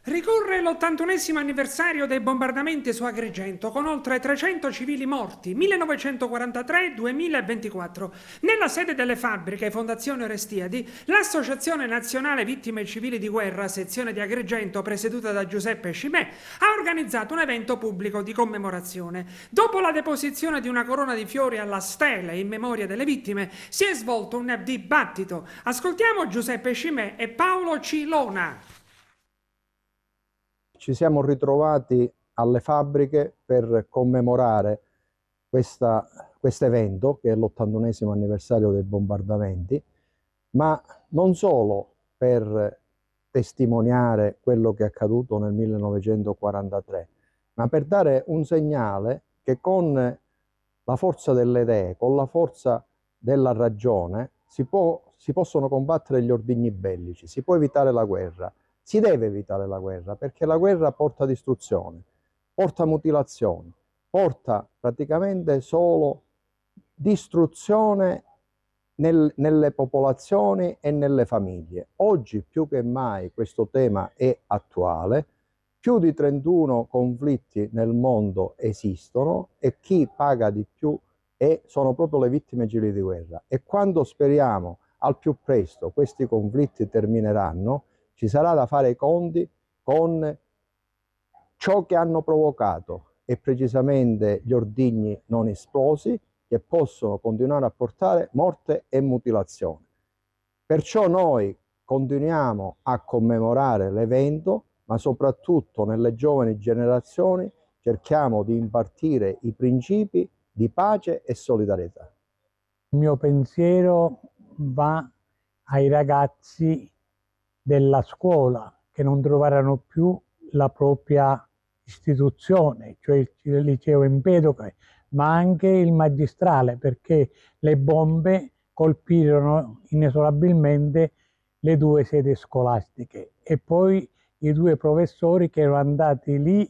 Ricorre l'81esimo anniversario dei bombardamenti su Agrigento, con oltre 300 civili morti, 1943-2024. Nella sede delle fabbriche Fondazione Orestiadi, l'Associazione Nazionale Vittime Civili di Guerra, sezione di Agrigento, presieduta da Giuseppe Scimè, ha organizzato un evento pubblico di commemorazione. Dopo la deposizione di una corona di fiori alla stele in memoria delle vittime, si è svolto un dibattito. Ascoltiamo Giuseppe Scimè e Paolo Cilona. Ci siamo ritrovati alle fabbriche per commemorare questo evento, che è l'81esimo anniversario dei bombardamenti, ma non solo per testimoniare quello che è accaduto nel 1943, ma per dare un segnale che con la forza delle idee, con la forza della ragione, si possono combattere gli ordigni bellici, si può evitare la guerra. Si deve evitare la guerra, perché la guerra porta distruzione, porta mutilazione, porta praticamente solo distruzione nelle popolazioni e nelle famiglie. Oggi più che mai questo tema è attuale, più di 31 conflitti nel mondo esistono e chi paga di più sono proprio le vittime civili di guerra. E quando speriamo al più presto questi conflitti termineranno, ci sarà da fare i conti con ciò che hanno provocato, e precisamente gli ordigni non esplosi, che possono continuare a portare morte e mutilazione. Perciò noi continuiamo a commemorare l'evento, ma soprattutto nelle giovani generazioni cerchiamo di impartire i principi di pace e solidarietà. Il mio pensiero va ai ragazzi della scuola che non trovarono più la propria istituzione, cioè il liceo Empedocle, ma anche il magistrale, perché le bombe colpirono inesorabilmente le due sedi scolastiche e poi i due professori che erano andati lì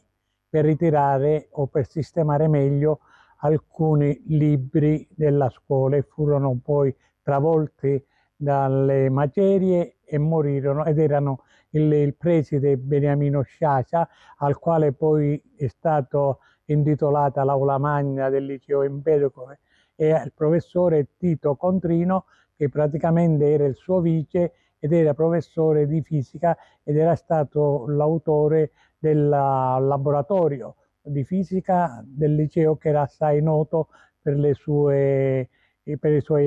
per ritirare o per sistemare meglio alcuni libri della scuola e furono poi travolti dalle macerie e morirono, ed erano il preside Beniamino Sciascia, al quale poi è stato intitolata l'aula magna del liceo Empedocle, e il professore Tito Contrino, che praticamente era il suo vice ed era professore di fisica ed era stato l'autore del laboratorio di fisica del liceo, che era assai noto per i suoi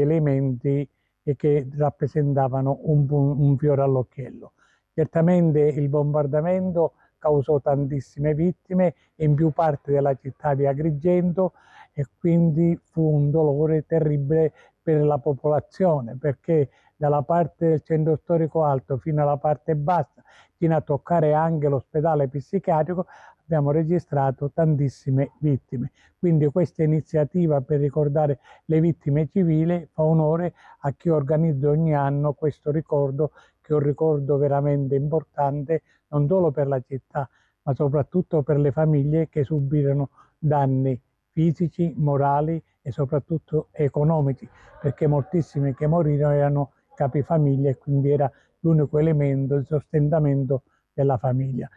elementi e che rappresentavano un fiore all'occhiello. Certamente il bombardamento causò tantissime vittime in più parti della città di Agrigento, e quindi fu un dolore terribile per la popolazione, perché dalla parte del centro storico alto fino alla parte bassa, fino a toccare anche l'ospedale psichiatrico, abbiamo registrato tantissime vittime. Quindi questa iniziativa per ricordare le vittime civili fa onore a chi organizza ogni anno questo ricordo, che è un ricordo veramente importante non solo per la città, ma soprattutto per le famiglie che subirono danni fisici, morali e soprattutto economici, perché moltissimi che morirono erano capifamiglia e quindi era l'unico elemento di sostentamento della famiglia.